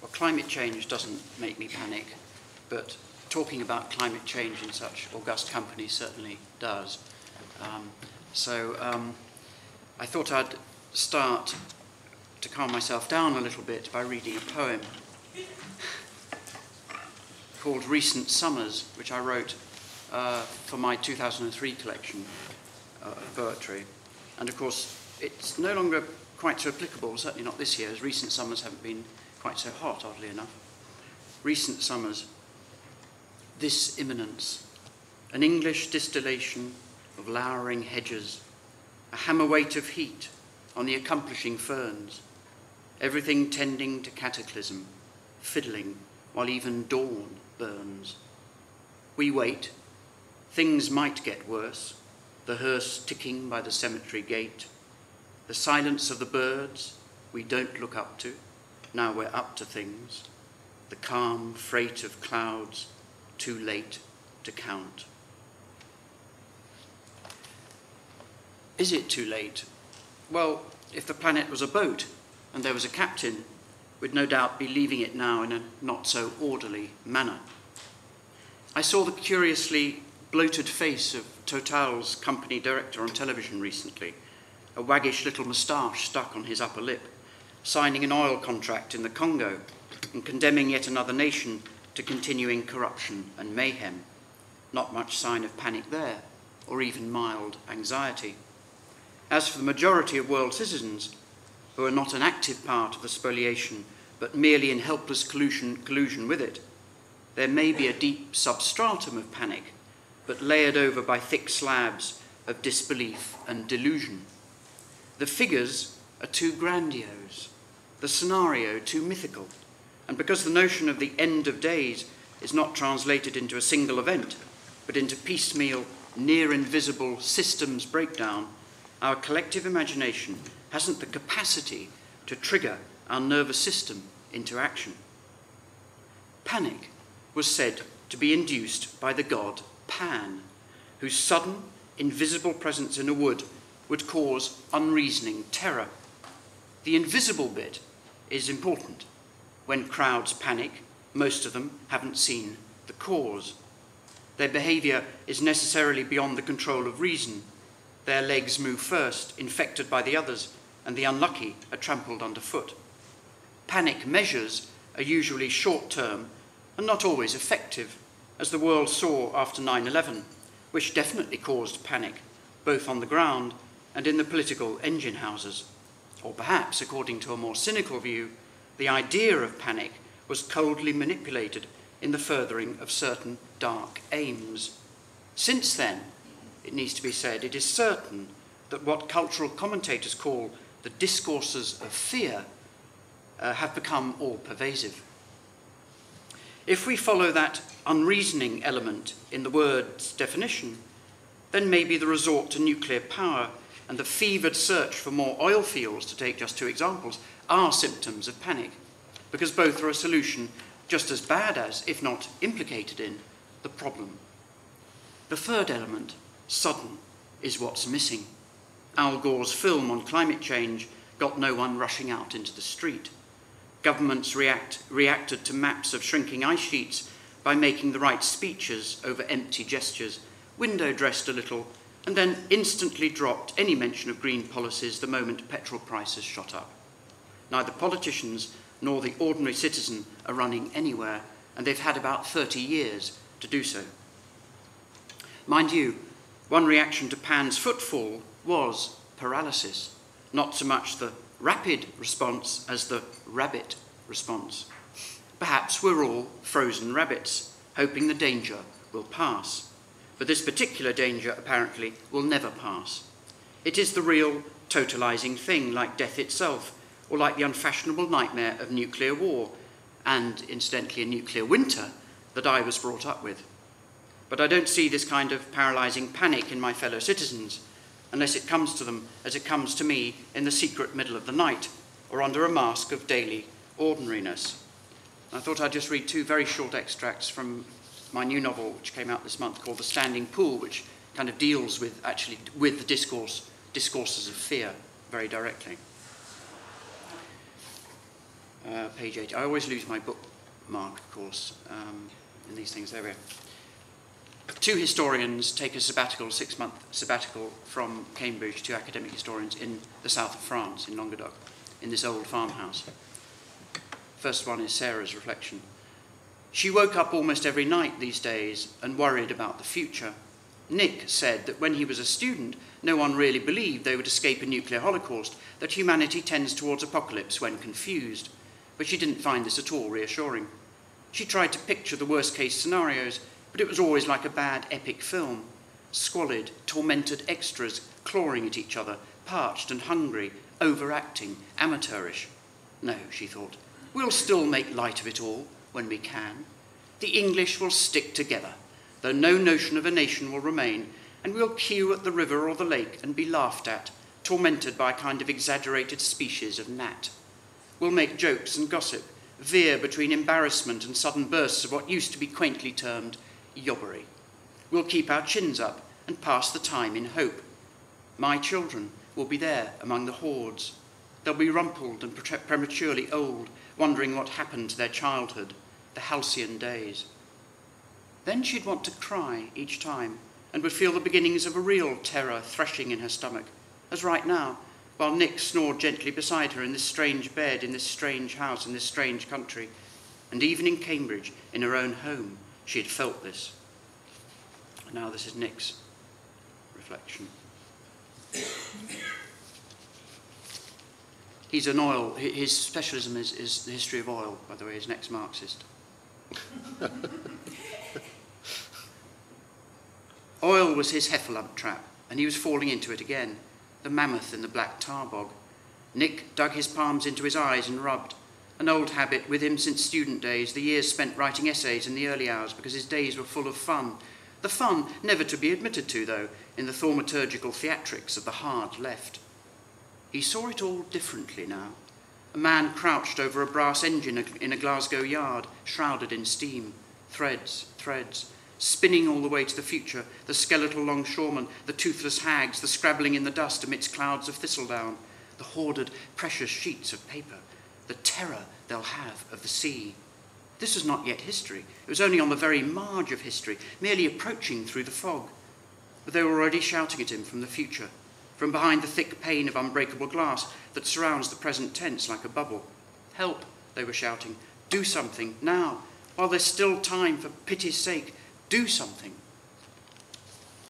Well, climate change doesn't make me panic, but talking about climate change in such august company certainly does. I thought I'd start to calm myself down a little bit by reading a poem called Recent Summers, which I wrote for my 2003 collection of poetry. And of course, it's no longer quite so applicable, certainly not this year, as recent summers haven't been quite so hot, oddly enough. Recent summers. This imminence, an English distillation of lowering hedges, a hammer weight of heat on the accomplishing ferns, everything tending to cataclysm, fiddling while even dawn burns. We wait. Things might get worse, the hearse ticking by the cemetery gate, the silence of the birds we don't look up to, now we're up to things, the calm freight of clouds, too late to count. Is it too late? Well, if the planet was a boat and there was a captain, we'd no doubt be leaving it now in a not so orderly manner. I saw the curiously bloated face of Total's company director on television recently, a waggish little moustache stuck on his upper lip, signing an oil contract in the Congo and condemning yet another nation to continuing corruption and mayhem. Not much sign of panic there, or even mild anxiety. As for the majority of world citizens, who are not an active part of the spoliation, but merely in helpless collusion with it, there may be a deep substratum of panic, but layered over by thick slabs of disbelief and delusion. The figures are too grandiose, the scenario too mythical, and because the notion of the end of days is not translated into a single event, but into piecemeal, near-invisible systems breakdown, our collective imagination hasn't the capacity to trigger our nervous system into action. Panic was said to be induced by the god Pan, whose sudden, invisible presence in a wood would cause unreasoning terror. The invisible bit is important. When crowds panic, most of them haven't seen the cause. Their behaviour is necessarily beyond the control of reason. Their legs move first, infected by the others, and the unlucky are trampled underfoot. Panic measures are usually short-term and not always effective, as the world saw after 9/11, which definitely caused panic, both on the ground and in the political engine houses. Or perhaps, according to a more cynical view, the idea of panic was coldly manipulated in the furthering of certain dark aims. Since then, it needs to be said, it is certain that what cultural commentators call the discourses of fear have become all-pervasive. If we follow that unreasoning element in the word's definition, then maybe the resort to nuclear power and the fevered search for more oil fields, to take just two examples, are symptoms of panic, because both are a solution just as bad as, if not implicated in, the problem. The third element, sudden, is what's missing. Al Gore's film on climate change got no one rushing out into the street. Governments reacted to maps of shrinking ice sheets by making the right speeches over empty gestures, window-dressed a little, and then instantly dropped any mention of green policies the moment petrol prices shot up. Neither politicians nor the ordinary citizen are running anywhere, and they've had about 30 years to do so. Mind you, one reaction to Pan's footfall was paralysis, not so much the rapid response as the rabbit response. Perhaps we're all frozen rabbits, hoping the danger will pass. But this particular danger, apparently, will never pass. It is the real totalizing thing, like death itself, or like the unfashionable nightmare of nuclear war, and, incidentally, a nuclear winter that I was brought up with. But I don't see this kind of paralyzing panic in my fellow citizens, unless it comes to them as it comes to me in the secret middle of the night, or under a mask of daily ordinariness. I thought I'd just read two very short extracts from my new novel, which came out this month, called The Standing Pool, which kind of deals with the discourses of fear very directly. page 8. I always lose my bookmark, of course, in these things. There we are. Two historians take a sabbatical, 6-month sabbatical from Cambridge, two academic historians in the south of France, in Languedoc, in this old farmhouse. First one is Sarah's reflection. She woke up almost every night these days and worried about the future. Nick said that when he was a student, no one really believed they would escape a nuclear holocaust, that humanity tends towards apocalypse when confused. But she didn't find this at all reassuring. She tried to picture the worst-case scenarios, but it was always like a bad epic film. Squalid, tormented extras clawing at each other, parched and hungry, overacting, amateurish. No, she thought, we'll still make light of it all when we can. The English will stick together, though no notion of a nation will remain, and we'll queue at the river or the lake and be laughed at, tormented by a kind of exaggerated species of gnat. We'll make jokes and gossip, veer between embarrassment and sudden bursts of what used to be quaintly termed yobbery. We'll keep our chins up and pass the time in hope. My children will be there among the hordes. They'll be rumpled and prematurely old, wondering what happened to their childhood, the halcyon days. Then she'd want to cry each time and would feel the beginnings of a real terror threshing in her stomach, as right now, while Nick snored gently beside her in this strange bed, in this strange house, in this strange country. And even in Cambridge, in her own home, she had felt this. And now this is Nick's reflection. He's an oil, his specialism is the history of oil, by the way, he's an ex-Marxist. Oil was his heffalump trap, and he was falling into it again, the mammoth in the black tar bog. Nick dug his palms into his eyes and rubbed, an old habit with him since student days, the years spent writing essays in the early hours because his days were full of fun. The fun never to be admitted to, though, in the thaumaturgical theatrics of the hard left. He saw it all differently now. A man crouched over a brass engine in a Glasgow yard, shrouded in steam. Threads, threads, spinning all the way to the future, the skeletal longshoremen, the toothless hags, the scrabbling in the dust amidst clouds of thistledown, the hoarded precious sheets of paper, the terror they'll have of the sea. This was not yet history. It was only on the very marge of history, merely approaching through the fog. But they were already shouting at him from the future, from behind the thick pane of unbreakable glass that surrounds the present tense like a bubble. Help, they were shouting. Do something, now, while there's still time, for pity's sake. Do something.